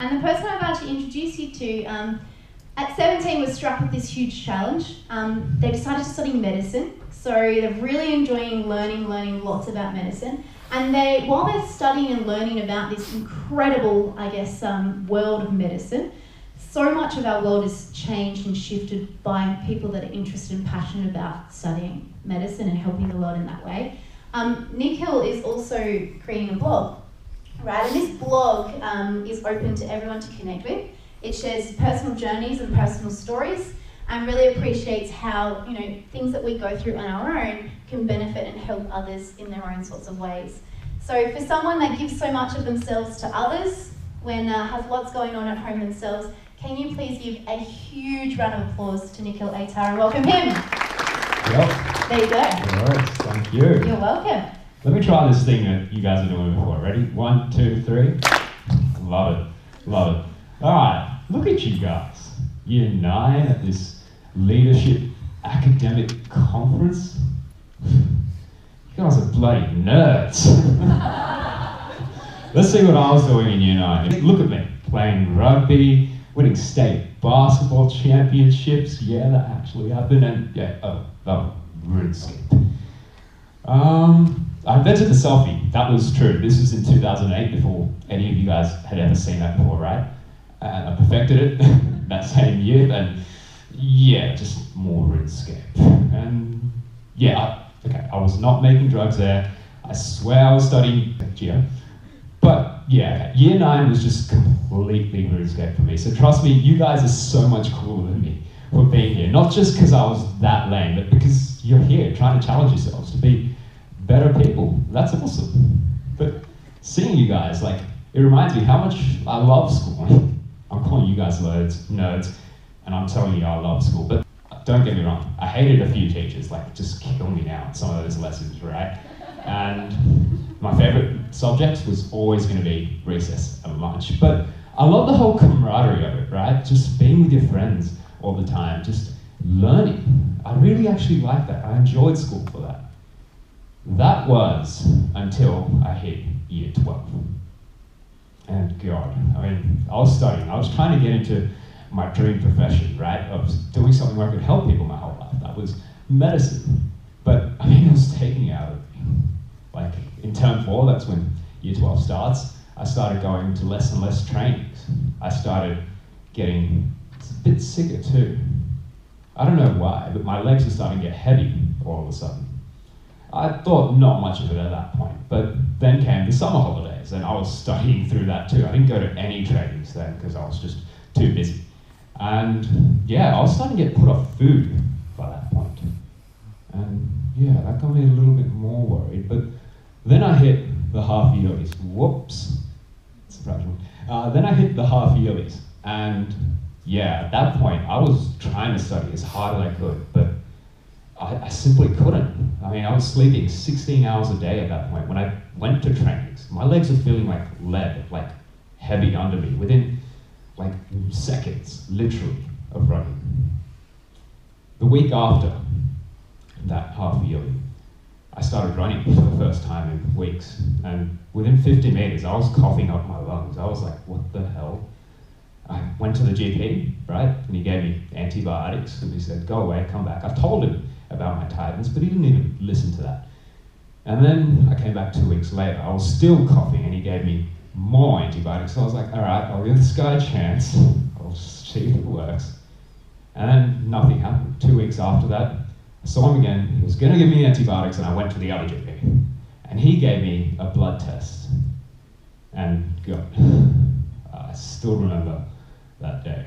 And the person I'm about to introduce you to, at 17 was struck with this huge challenge. They decided to study medicine, so they're really enjoying learning lots about medicine. And while they're studying and learning about this incredible, world of medicine, so much of our world is changed and shifted by people that are interested and passionate about studying medicine and helping the world in that way. Nick Hill is also creating a blog, right? And this blog is open to everyone to connect with. It shares personal journeys and personal stories, and really appreciates how things that we go through on our own can benefit and help others in their own sorts of ways. So for someone that gives so much of themselves to others, when has lots going on at home themselves, can you please give a huge round of applause to Nick Hill ATAR and welcome him? Yep. There you go. All right, thank you. You're welcome. Let me try this thing that you guys are doing before. Ready? 1, 2, 3. Love it. All right, look at you guys. Year 9 at this leadership academic conference. You guys are bloody nerds. Let's see what I was doing in year 9. Look at me, playing rugby, winning state basketball championships. Yeah, that actually happened. And RuneScape. I invented the selfie. That was true. This was in 2008, before any of you guys had ever seen that before, right? And I perfected it that same year, and yeah, just more RuneScape. And yeah, I was not making drugs there. I swear I was studying geo. But yeah, year 9 was just completely RuneScape for me. So trust me, you guys are so much cooler than me for being here. Not just because I was that lame, but because you're here trying to challenge yourselves to be better people. That's awesome. But seeing you guys, it reminds me how much I love school. I'm calling you guys nerds, and I'm telling you I love school. But don't get me wrong, I hated a few teachers, just kill me now in some of those lessons, right? And my favorite subject was always going to be recess and lunch. But I love the whole camaraderie of it, right? Just being with your friends all the time, just learning. I really actually liked that. I enjoyed school for that. That was until I hit year 12. And God, I was studying. I was trying to get into my dream profession, right? I was doing something where I could help people my whole life. That was medicine. But it was taking out of me. In term 4, that's when year 12 starts, I started going to less and less trainings. I started getting a bit sicker too. I don't know why, but my legs were starting to get heavy all of a sudden. I thought not much of it at that point, but then came the summer holidays, and I was studying through that too. I didn't go to any trainings then because I was just too busy. And yeah, I was starting to get put off food by that point. And yeah, that got me a little bit more worried, but then I hit the half yearlies. Whoops, surprise me. Then I hit the half yearlies, and yeah, at that point, I was trying to study as hard as I could, but I simply couldn't. I was sleeping 16 hours a day at that point. When I went to trainings, my legs were feeling like lead, heavy under me, within seconds, literally, of running. The week after that half yearly, I started running for the first time in weeks, and within 50 meters, I was coughing up my lungs. I was like, what the hell? I went to the GP, right? And he gave me antibiotics, and he said, go away, come back. I told him about my tiredness, but he didn't even listen to that. And then I came back 2 weeks later. I was still coughing, and he gave me more antibiotics. So I was like, all right, I'll give this guy a chance. I'll see if it works. And then nothing happened. 2 weeks after that, I saw him again. He was going to give me antibiotics, and I went to the other GP. And he gave me a blood test. And God, I still remember that day.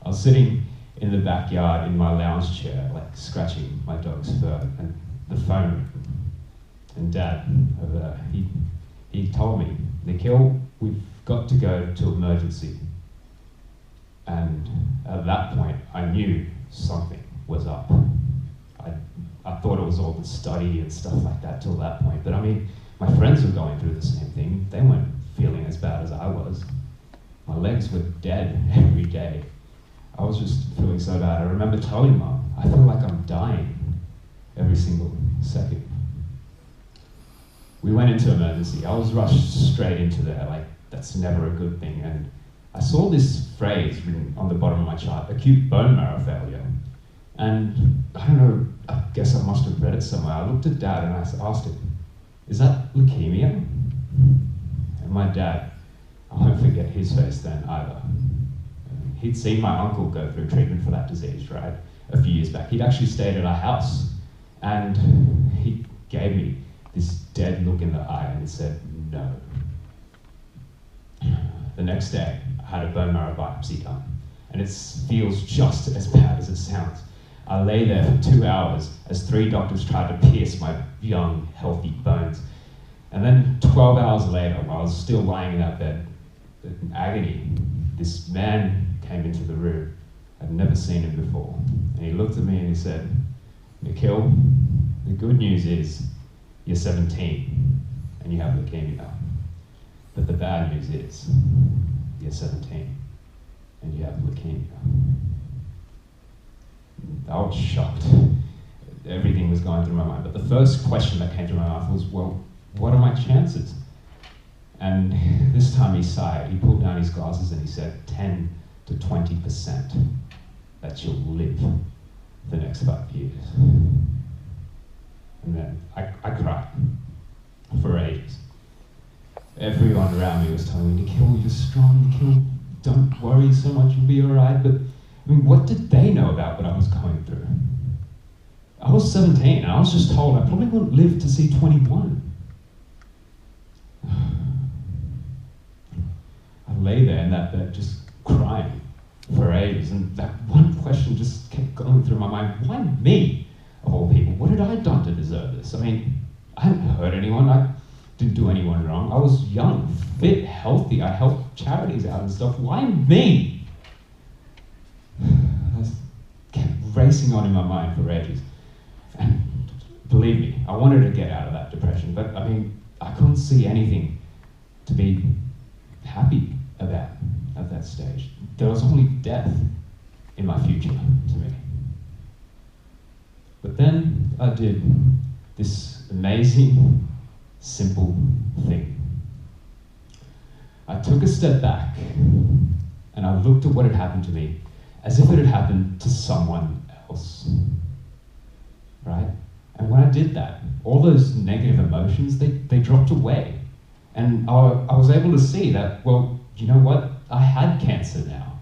I was sitting in the backyard in my lounge chair, scratching my dog's fur, and the phone. And Dad, over there, he told me, Nikhil, we've got to go to emergency. And at that point, I knew something was up. I thought it was all the study and stuff like that till that point, but my friends were going through the same thing. They weren't feeling as bad as I was. My legs were dead every day. I was just feeling so bad. I remember telling Mum, I feel like I'm dying every single second. We went into emergency. I was rushed straight into there, that's never a good thing. And I saw this phrase written on the bottom of my chart, acute bone marrow failure. And I don't know, I guess I must have read it somewhere. I looked at Dad and I asked him, is that leukemia? And my dad, I won't forget his face then either. He'd seen my uncle go through treatment for that disease, right? A few years back. He'd actually stayed at our house. And he gave me this dead look in the eye and said, no. The next day, I had a bone marrow biopsy done. And it feels just as bad as it sounds. I lay there for 2 hours as 3 doctors tried to pierce my young, healthy bones. And then 12 hours later, while I was still lying in that bed in agony, this man came into the room. I'd never seen him before. And he looked at me and he said, Nikhil, the good news is you're 17 and you have leukemia. But the bad news is you're 17 and you have leukemia. I was shocked. Everything was going through my mind. But the first question that came to my mind was, well, what are my chances? And this time he sighed. He pulled down his glasses and he said, 10 to 20% that you'll live the next 5 years. And then I cried for ages. Everyone around me was telling me, Nikhil, you're strong, Nikhil, don't worry so much, you'll be all right. But I mean, what did they know about what I was going through? I was 17 and I was just told I probably wouldn't live to see 21. I lay there in that bed just crying for ages, and that one question just kept going through my mind. Why me, of all people? What had I done to deserve this? I mean, I hadn't hurt anyone, I didn't do anyone wrong. I was young, fit, healthy, I helped charities out and stuff. Why me? I kept racing on in my mind for ages. And believe me, I wanted to get out of that depression, but I mean, I couldn't see anything to be happy about at that stage. There was only death in my future to me. But then I did this amazing, simple thing. I took a step back and I looked at what had happened to me as if it had happened to someone else, right? And when I did that, all those negative emotions, they dropped away. And I was able to see that, well, you know what? I had cancer now.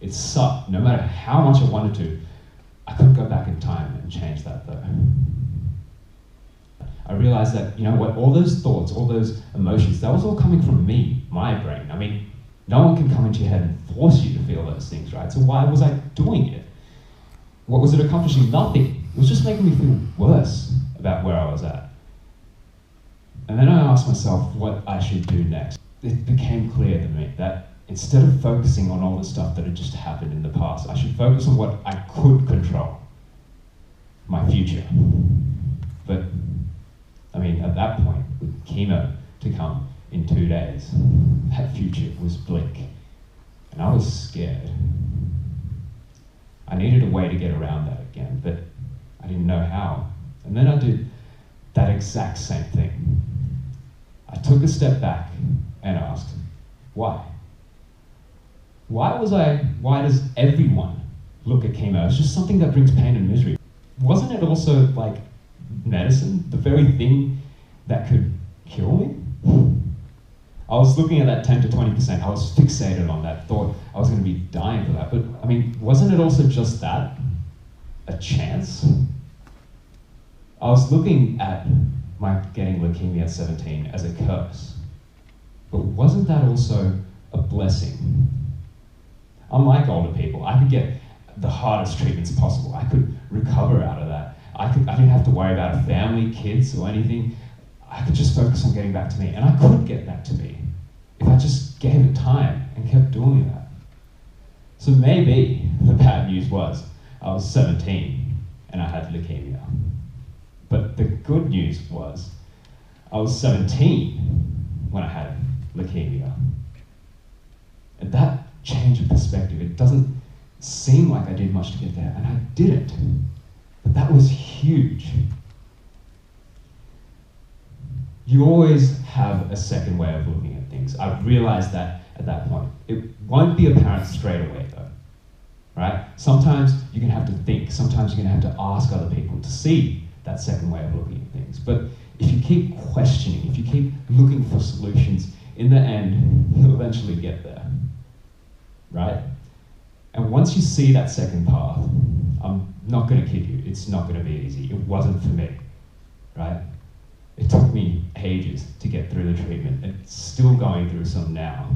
It sucked. No matter how much I wanted to, I couldn't go back in time and change that though. I realized that, you know what, all those thoughts, all those emotions, that was all coming from me, my brain. I mean, no one can come into your head and force you to feel those things, right? So why was I doing it? What was it accomplishing? Nothing. It was just making me feel worse about where I was at. And then I asked myself what I should do next. It became clear to me that instead of focusing on all the stuff that had just happened in the past, I should focus on what I could control, my future. But, I mean, at that point, with chemo to come in 2 days, that future was bleak. And I was scared. I needed a way to get around that again, but I didn't know how. And then I did that exact same thing. I took a step back and asked, why? Why does everyone look at chemo? It's just something that brings pain and misery. Wasn't it also like medicine, the very thing that could kill me? I was looking at that 10 to 20%, I was fixated on that, thought I was going to be dying for that. But I mean, wasn't it also just that? A chance? I was looking at my getting leukemia at 17 as a curse. But wasn't that also a blessing? Unlike older people, I could get the hardest treatments possible. I could recover out of that. I didn't have to worry about a family, kids, or anything. I could just focus on getting back to me. And I could get back to me if I just gave it time and kept doing that. So maybe the bad news was I was 17 and I had leukemia. But the good news was I was 17 when I had leukemia. And that change of perspective, it doesn't seem like I did much to get there, and I didn't. But that was huge. You always have a second way of looking at things. I've realized that at that point. It won't be apparent straight away though, right? Sometimes you're gonna have to think, sometimes you're gonna have to ask other people to see that second way of looking at things. But if you keep questioning, if you keep looking for solutions, in the end, you'll eventually get there, right? And once you see that second path, I'm not gonna kid you, it's not gonna be easy. It wasn't for me, right? It took me ages to get through the treatment. It's still going through some now.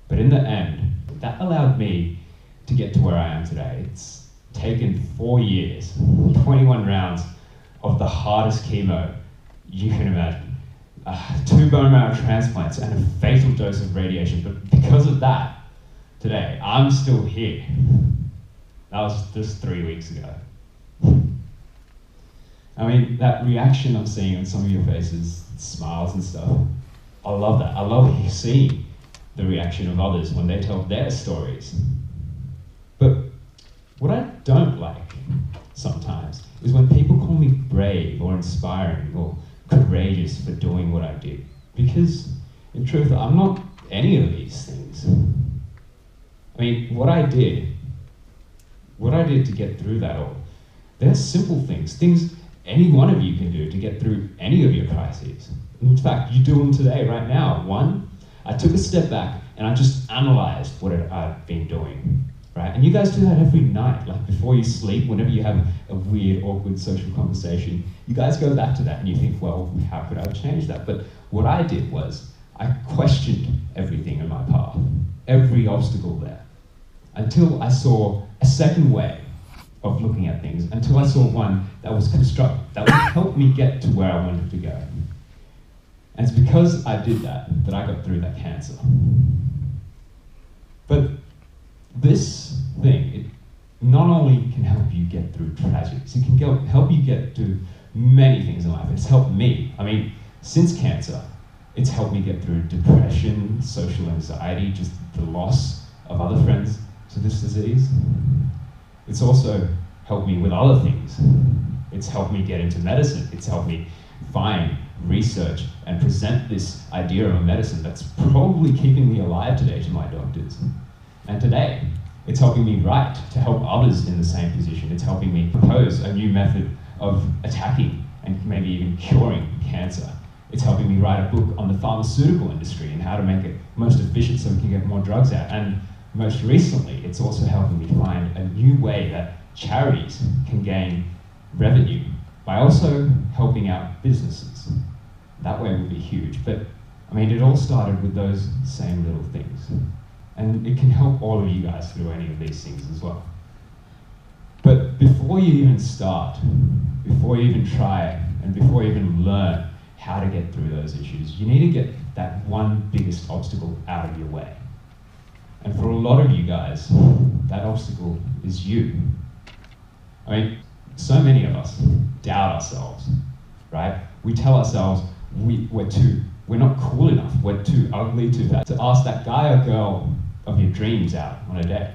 But in the end, that allowed me to get to where I am today. It's taken 4 years, 21 rounds of the hardest chemo you can imagine. 2 bone marrow transplants and a fatal dose of radiation. But because of that, today, I'm still here. That was just 3 weeks ago. I mean, that reaction I'm seeing on some of your faces, smiles and stuff, I love that. I love seeing the reaction of others when they tell their stories. But what I don't like sometimes is when people call me brave or inspiring or courageous for doing what I did. Because in truth, I'm not any of these things. I mean, what I did to get through that all, they're simple things any one of you can do to get through any of your crises. In fact, you do them today, right now. One, I took a step back and I just analyzed what I've been doing, right? And you guys do that every night, like before you sleep, whenever you have a weird, awkward social conversation, you guys go back to that and you think, well, how could I have changed that? But what I did was, I questioned everything in my path, every obstacle there, until I saw a second way of looking at things, until I saw one that was constructive, that would help me get to where I wanted to go. And it's because I did that I got through that cancer. But this thing, it not only can help you get through tragedies, it can help you get through many things in life. It's helped me. I mean, since cancer, it's helped me get through depression, social anxiety, just the loss of other friends to this disease. It's also helped me with other things. It's helped me get into medicine. It's helped me find, research, and present this idea of a medicine that's probably keeping me alive today to my doctors. And today, it's helping me write to help others in the same position. It's helping me propose a new method of attacking and maybe even curing cancer. It's helping me write a book on the pharmaceutical industry and how to make it most efficient so we can get more drugs out. And most recently, it's also helping me find a new way that charities can gain revenue by also helping out businesses. That way would be huge. But I mean, it all started with those same little things. And it can help all of you guys through any of these things as well. But before you even start, before you even try, and before you even learn how to get through those issues, you need to get that one biggest obstacle out of your way. And for a lot of you guys, that obstacle is you. I mean, so many of us doubt ourselves, right? We tell ourselves we're not cool enough, we're too ugly, too fat to ask that guy or girl of your dreams out on a date,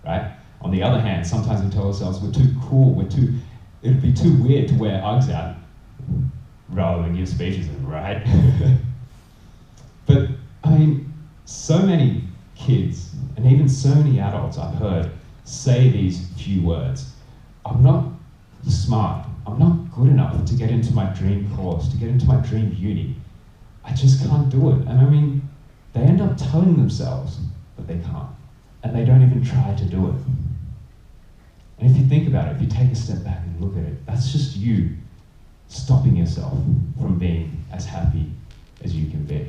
right? On the other hand, sometimes we tell ourselves we're too cool, it'd be too weird to wear Uggs out rather than give speeches, right? But I mean, so many kids and even so many adults I've heard say these few words. I'm not smart, I'm not good enough to get into my dream course, to get into my dream uni. I just can't do it. And I mean, they end up telling themselves that they can't, and they don't even try to do it. And if you think about it, if you take a step back and look at it, that's just you stopping yourself from being as happy as you can be.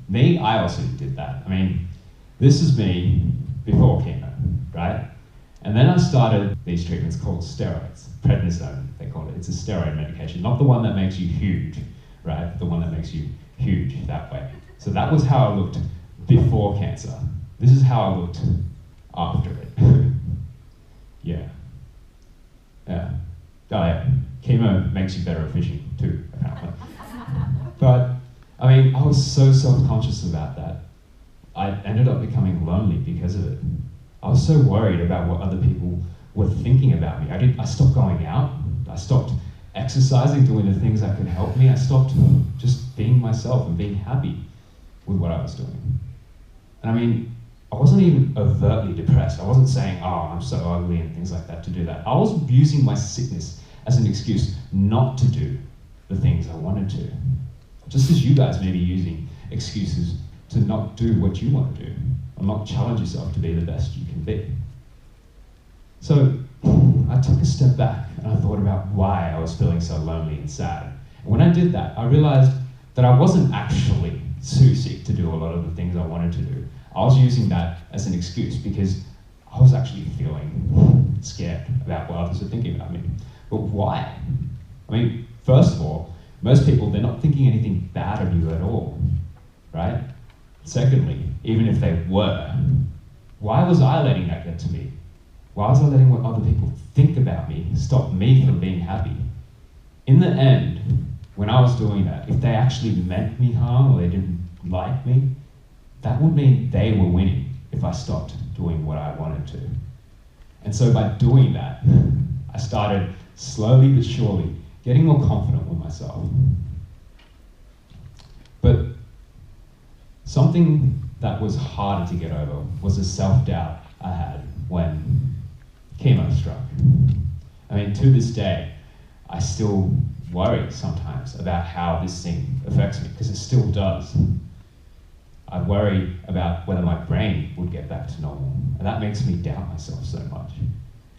Me, I also did that. I mean, this is me before chemo, right? And then I started these treatments called steroids, prednisone, they call it. It's a steroid medication, not the one that makes you huge, right? The one that makes you huge that way. So that was how I looked before cancer. This is how I looked after it. Yeah. Yeah. Oh yeah, chemo makes you better at fishing too, apparently. But, I mean, I was so self-conscious about that. I ended up becoming lonely because of it. I was so worried about what other people were thinking about me. I stopped going out. I stopped exercising, doing the things that could help me. I stopped just being myself and being happy with what I was doing. And I mean, I wasn't even overtly depressed. I wasn't saying, oh, I'm so ugly and things like that to do that. I was using my sickness as an excuse not to do the things I wanted to. Just as you guys may be using excuses to not do what you want to do, or not challenge yourself to be the best you can be. So I took a step back and I thought about why I was feeling so lonely and sad. And when I did that, I realized that I wasn't actually too sick to do a lot of the things I wanted to do. I was using that as an excuse because I was actually feeling scared about what others were thinking about me. But why? I mean, first of all, most people, they're not thinking anything bad of you at all, right? Secondly, even if they were, why was I letting that get to me? Why was I letting what other people think about me stop me from being happy? In the end, when I was doing that, if they actually meant me harm or they didn't like me, that would mean they were winning if I stopped doing what I wanted to. And so by doing that, I started slowly but surely getting more confident with myself. But something that was harder to get over was the self-doubt I had when chemo struck. I mean, to this day, I still worry sometimes about how this thing affects me, because it still does. I worry about whether my brain would get back to normal, and that makes me doubt myself so much.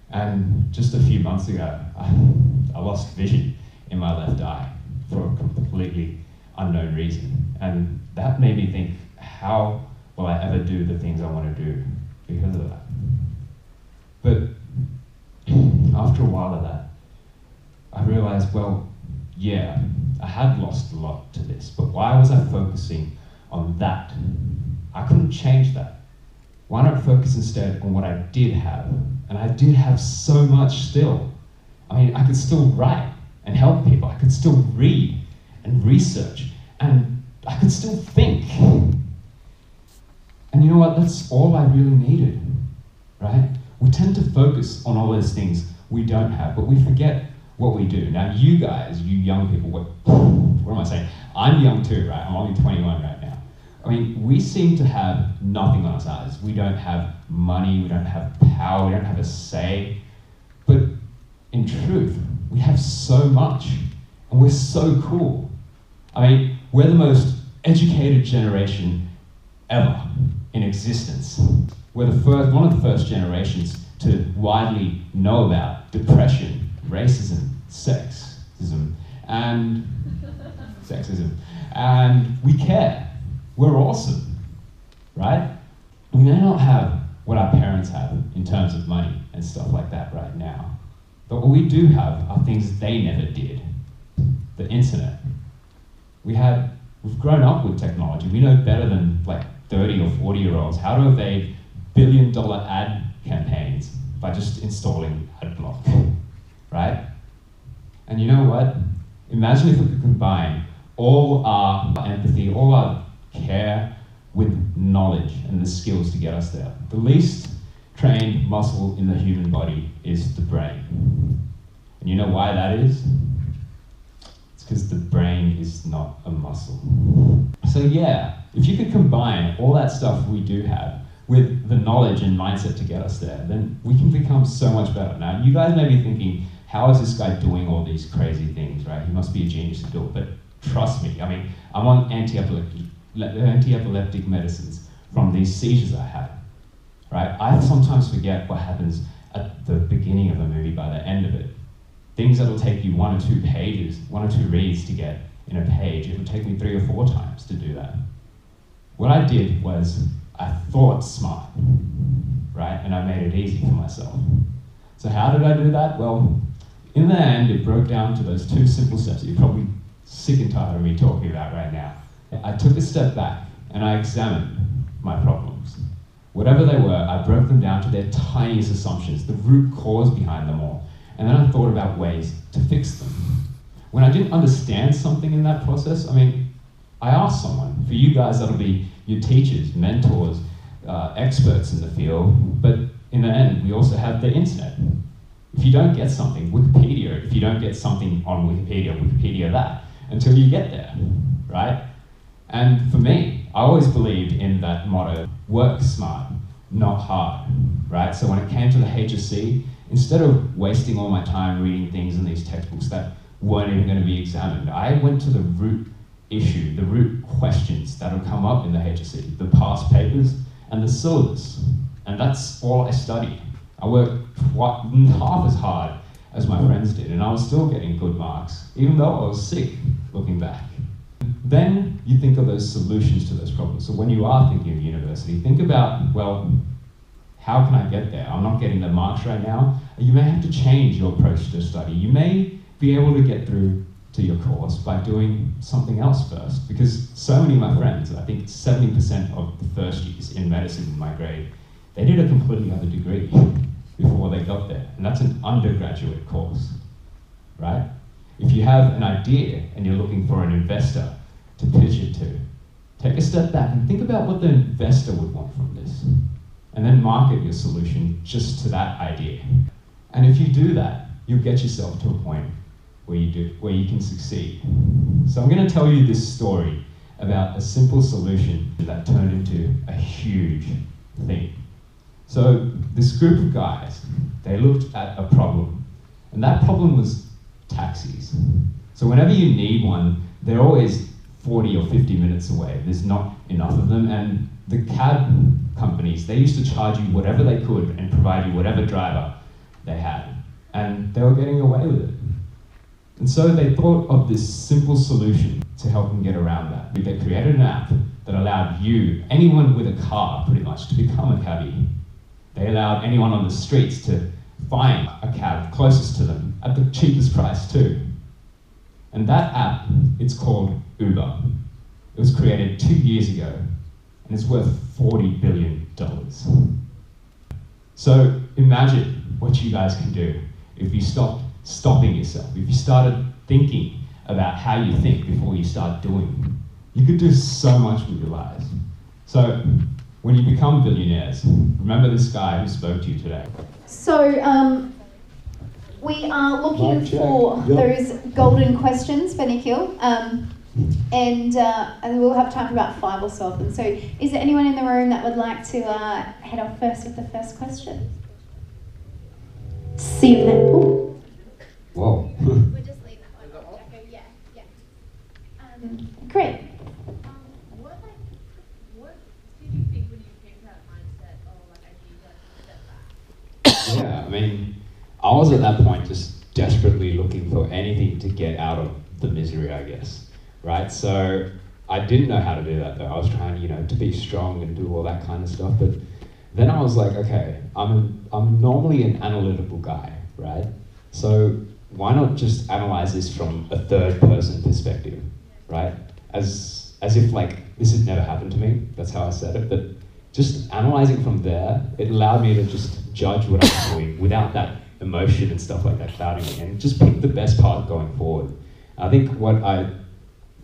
And just a few months ago, I lost vision in my left eye for a completely unknown reason. And that made me think, how will I ever do the things I want to do because of that? But after a while of that, I realized, well, yeah, I had lost a lot to this, but why was I focusing on that? I couldn't change that. Why not focus instead on what I did have? And I did have so much still. I mean, I could still write and help people. I could still read and research, and I could still think. And you know what? That's all I really needed, right? We tend to focus on all those things we don't have, but we forget what we do. Now, you guys, you young people, what am I saying? I'm young too, right? I'm only 21 right now. I mean, we seem to have nothing on our sides. We don't have money, we don't have power, we don't have a say. But in truth, we have so much, and we're so cool. I mean, we're the most educated generation ever in existence. We're one of the first generations to widely know about depression, racism, sexism, and we care. We're awesome, right? We may not have what our parents have in terms of money and stuff like that right now, but what we do have are things they never did. The internet. We've grown up with technology. We know better than like 30 or 40-year-olds how to evade billion-dollar ad campaigns by just installing AdBlock, right? And you know what? Imagine if we could combine all our empathy, all our care with knowledge and the skills to get us there. The least trained muscle in the human body is the brain. And you know why that is? It's because the brain is not a muscle. So yeah, if you could combine all that stuff we do have with the knowledge and mindset to get us there, then we can become so much better. Now, you guys may be thinking, how is this guy doing all these crazy things, right? He must be a genius to do it. But trust me, I mean, I'm on anti-epileptic medicines from these seizures I had, right? I sometimes forget what happens at the beginning of a movie by the end of it. Things that'll take you 1 or 2 pages, 1 or 2 reads to get in a page, it'll take me 3 or 4 times to do that. What I did was, I thought smart, right? And I made it easy for myself. So how did I do that? Well, in the end, it broke down to those 2 simple steps that you're probably sick and tired of me talking about right now. I took a step back and I examined my problems. Whatever they were, I broke them down to their tiniest assumptions, the root cause behind them all. And then I thought about ways to fix them. When I didn't understand something in that process, I mean, I asked someone. For you guys, that'll be your teachers, mentors, experts in the field, but in the end, we also have the internet. If you don't get something, Wikipedia. If you don't get something on Wikipedia, Wikipedia that, until you get there, right? And for me, I always believed in that motto, work smart. not hard, right? So when it came to the HSC, instead of wasting all my time reading things in these textbooks that weren't even going to be examined, I went to the root issue, the root questions that will come up in the HSC, the past papers and the syllabus. And that's all I studied. I worked half as hard as my friends did, and I was still getting good marks, even though I was sick, looking back. Then you think of those solutions to those problems. So when you are thinking of university, think about, well, how can I get there? I'm not getting the marks right now. You may have to change your approach to study. You may be able to get through to your course by doing something else first, because so many of my friends, I think 70% of the first years in medicine in my grade, they did a completely other degree before they got there, and that's an undergraduate course, right? If you have an idea and you're looking for an investor to pitch it to, take a step back and think about what the investor would want from this, and then market your solution just to that idea. And if you do that, you'll get yourself to a point where you can succeed. So I'm going to tell you this story about a simple solution that turned into a huge thing. So this group of guys, they looked at a problem, and that problem was taxis. So whenever you need one, they're always 40 or 50 minutes away. There's not enough of them, and the cab companies, they used to charge you whatever they could and provide you whatever driver they had, and they were getting away with it. And so they thought of this simple solution to help them get around that. They created an app that allowed you, anyone with a car pretty much, to become a cabbie. They allowed anyone on the streets to find a cab closest to them at the cheapest price too. And that app, it's called Uber. It was created 2 years ago, and it's worth $40 billion. So imagine what you guys can do if you stopped stopping yourself, if you started thinking about how you think before you start doing. You could do so much with your lives. So when you become billionaires, remember this guy who spoke to you today. So we are looking for those golden questions for Nikhil, and we'll have time for about 5 or so of them. So is there anyone in the room that would like to head off first with the first question? See you then. Ooh. Whoa. We'll just leave that one. Yeah. Great. What did you think when you came to that mindset? I need to step back. Yeah, I mean, I was at that point just desperately looking for anything to get out of the misery, I guess, right? So I didn't know how to do that though. I was trying, to be strong and do all that kind of stuff, but then I was like, okay, I'm normally an analytical guy, right? So why not just analyze this from a third person perspective, right? As if this had never happened to me, that's how I said it, but just analyzing from there, it allowed me to just judge what I'm doing without that emotion and stuff like that clouding me, and just pick the best part going forward. I think what I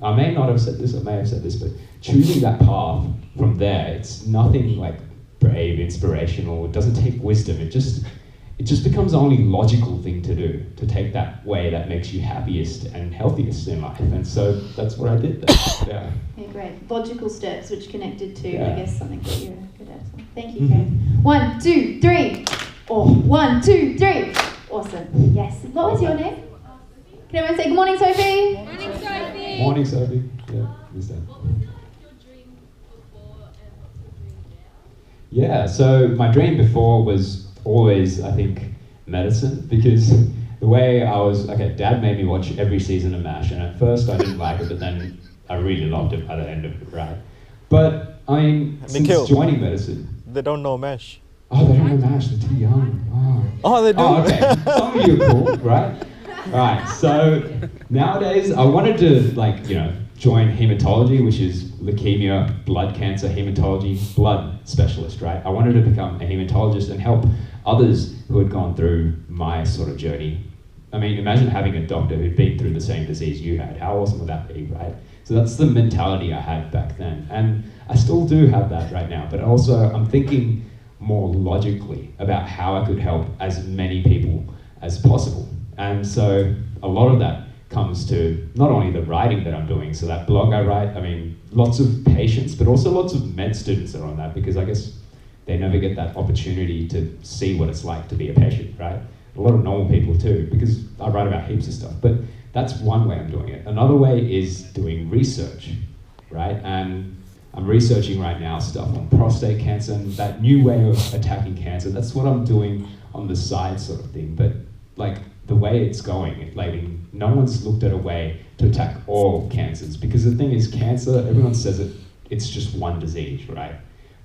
may not have said this, I may have said this, but choosing that path from there, it's nothing brave, inspirational, it doesn't take wisdom, it just becomes the only logical thing to do, to take that way that makes you happiest and healthiest in life. And so that's what I did there. Yeah, great. Logical steps which connected to, Yeah. I guess, something that you're good at. So thank you, Kate. 1, 2, 3. Oh, 1, 2, 3. Awesome. Yes. What was your name? Can everyone say good morning, Sophie? Morning, Sophie. Morning, Sophie. Yeah, who's that? What was your dream before and what's your dream now? Yeah, so my dream before was always, I think, medicine, because the way Dad made me watch every season of MASH, and at first I didn't like it, but then I really loved it by the end of it, right? But, I mean, Nikhil, since joining medicine... They don't know MASH. Oh, they don't know MASH, they're too young. Oh, they do? Oh, okay. Some of you are cool, right? Right, so nowadays I wanted to, join hematology, which is leukemia, blood cancer, hematology, blood specialist, right? I wanted to become a hematologist and help others who had gone through my sort of journey. I mean, imagine having a doctor who'd been through the same disease you had. How awesome would that be, right? So that's the mentality I had back then. And I still do have that right now, but also I'm thinking more logically about how I could help as many people as possible. And so a lot of that comes to not only the writing that I'm doing, so that blog I write, I mean, lots of patients, but also lots of med students are on that, because I guess they never get that opportunity to see what it's like to be a patient, right? A lot of normal people too, because I write about heaps of stuff, but that's one way I'm doing it. Another way is doing research, right? And I'm researching right now stuff on prostate cancer and that new way of attacking cancer. That's what I'm doing on the side sort of thing. But like the way it's going, like no one's looked at a way to attack all cancers, because the thing is, cancer, everyone says it's just one disease, right?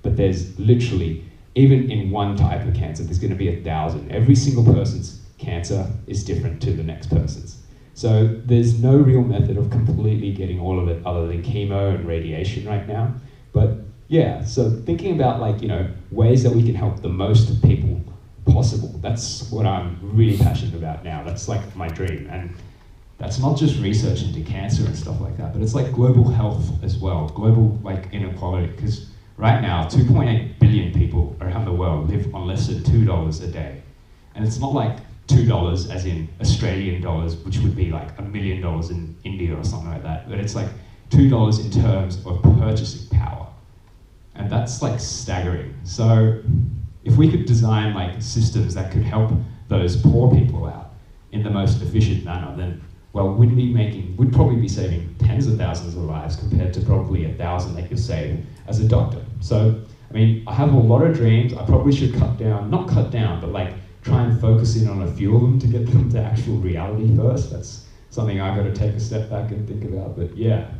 But there's literally, even in one type of cancer, there's gonna be 1,000. Every single person's cancer is different to the next person's. So there's no real method of completely getting all of it other than chemo and radiation right now. But yeah, so thinking about like, you know, ways that we can help the most people possible, that's what I'm really passionate about now. That's like my dream. And that's not just research into cancer and stuff like that, but it's like global health as well, global like inequality, because right now 2.8 billion people around the world live on less than $2 a day. And it's not like $2 as in Australian dollars, which would be like $1 million in India or something like that, but it's like $2 in terms of purchasing power. And that's like staggering. So if we could design like systems that could help those poor people out in the most efficient manner, then well, we'd probably be saving tens of thousands of lives compared to probably 1,000 that you save as a doctor. So, I mean, I have a lot of dreams. I probably should not cut down, but like try and focus in on a few of them to get them to actual reality first. That's something I've got to take a step back and think about. But yeah,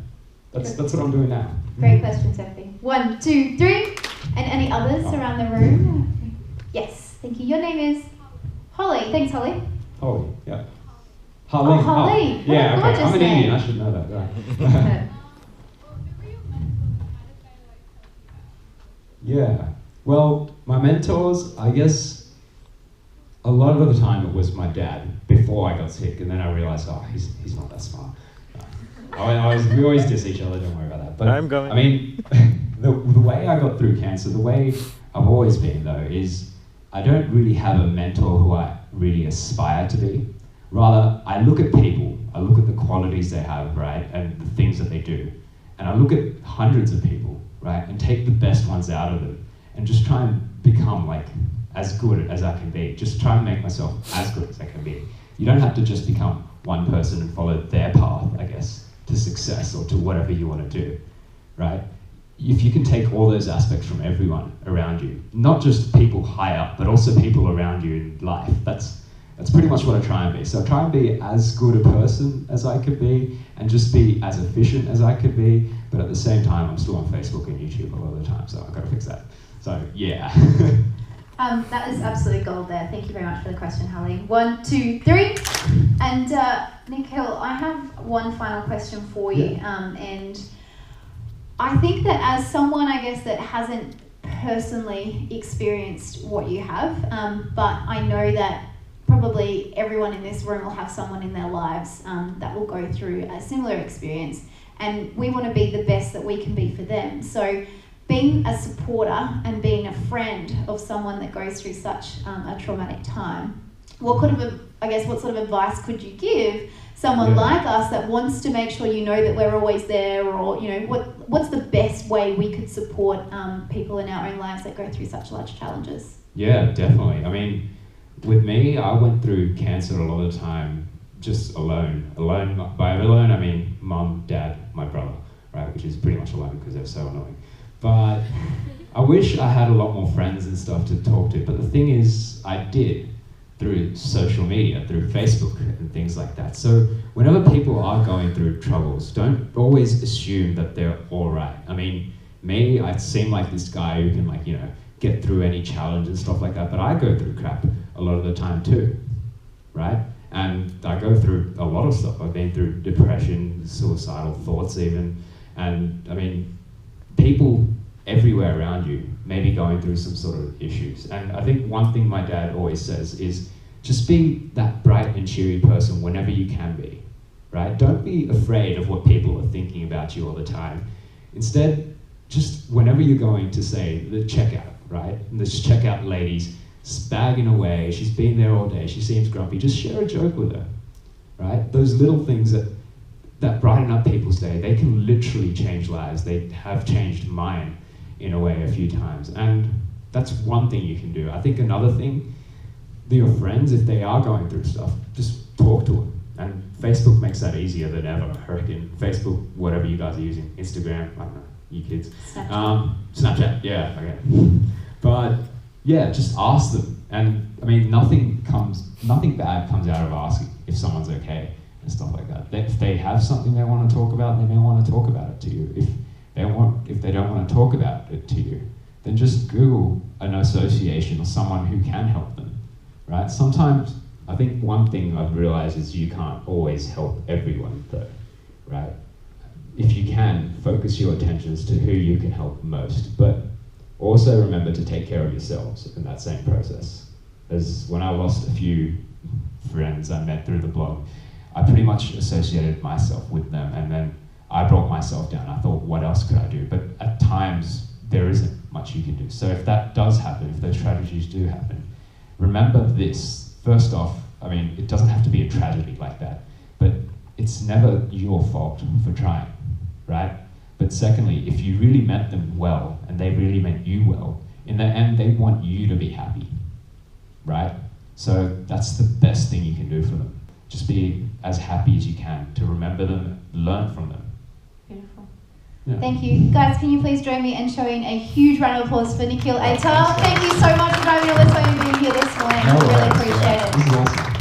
that's what I'm doing now. Great question, Sophie. 1, 2, 3. And any others around the room? Yes, thank you. Your name is? Holly. Thanks, Holly. Holly, yeah. Holly. Oh, Holly. Oh, yeah, What a okay. I'm an gorgeous name. Indian, I should know that, right? Yeah, well, my mentors, I guess, a lot of the time it was my dad before I got sick, and then I realized, oh, he's not that smart. We always diss each other, don't worry about that. But I'm going. I mean, the way I got through cancer, the way I've always been though, is I don't really have a mentor who I really aspire to be. Rather, I look at people, I look at the qualities they have, right, and the things that they do, and I look at hundreds of people, right, and take the best ones out of them, and just try and become like as good as I can be. Just try and make myself as good as I can be. You don't have to just become one person and follow their path, I guess, to success or to whatever you want to do, right? If you can take all those aspects from everyone around you, not just people high up, but also people around you in life, that's pretty much what I try and be. So I try and be as good a person as I could be and just be as efficient as I could be, but at the same time, I'm still on Facebook and YouTube a lot of the time, so I've got to fix that. So, yeah. That is absolute gold there. Thank you very much for the question, Holly. 1, 2, 3. And Nikhil, I have one final question for you. And I think that as someone, I guess, that hasn't personally experienced what you have, but I know that probably everyone in this room will have someone in their lives that will go through a similar experience, and we want to be the best that we can be for them. So being a supporter and being a friend of someone that goes through such a traumatic time, what sort of advice could you give someone like us that wants to make sure you know that we're always there, or you know what's the best way we could support people in our own lives that go through such large challenges? Yeah, definitely. I mean, with me, I went through cancer a lot of the time just alone. By alone, I mean mum, dad, my brother, right? Which is pretty much alone because they're so annoying. But I wish I had a lot more friends and stuff to talk to. But the thing is, I did through social media, through Facebook and things like that. So whenever people are going through troubles, don't always assume that they're all right. I mean, me, I seem like this guy who can like, you know, get through any challenge and stuff like that, but I go through crap a lot of the time too, right? And I go through a lot of stuff. I've been through depression, suicidal thoughts even, and I mean, people everywhere around you may be going through some sort of issues. And I think one thing my dad always says is just be that bright and cheery person whenever you can be, right? Don't be afraid of what people are thinking about you all the time. Instead, just whenever you're going to say the checkout, right? And this checkout lady's bagging away, she's been there all day, she seems grumpy, just share a joke with her, right? Those little things that brighten up people's day, they can literally change lives. They have changed mine in a way a few times. And that's one thing you can do. I think another thing, your friends, if they are going through stuff, just talk to them. And Facebook makes that easier than ever, I reckon. Facebook, whatever you guys are using, Instagram, I don't know, you kids. Snapchat, yeah, okay. But yeah, just ask them. And I mean, nothing bad comes out of asking if someone's okay and stuff like that. If they have something they want to talk about, they may want to talk about it to you. If they don't want to talk about it to you, then just Google an association or someone who can help them, right? Sometimes, I think one thing I've realized is you can't always help everyone though, right? If you can, focus your attentions to who you can help most, but also remember to take care of yourselves in that same process. As when I lost a few friends I met through the blog, I pretty much associated myself with them, and then I brought myself down. I thought, what else could I do? But at times, there isn't much you can do. So if that does happen, if those tragedies do happen, remember this. First off, I mean, it doesn't have to be a tragedy like that, but it's never your fault for trying, right? But secondly, if you really meant them well, and they really meant you well, in the end, they want you to be happy, right? So that's the best thing you can do for them. Just be as happy as you can to remember them, learn from them. Beautiful. Yeah. Thank you. Guys, can you please join me in showing a huge round of applause for Nikhil Aitar? Thank you so much for driving all this way and being here this morning. No I really worries. appreciate it. This is awesome.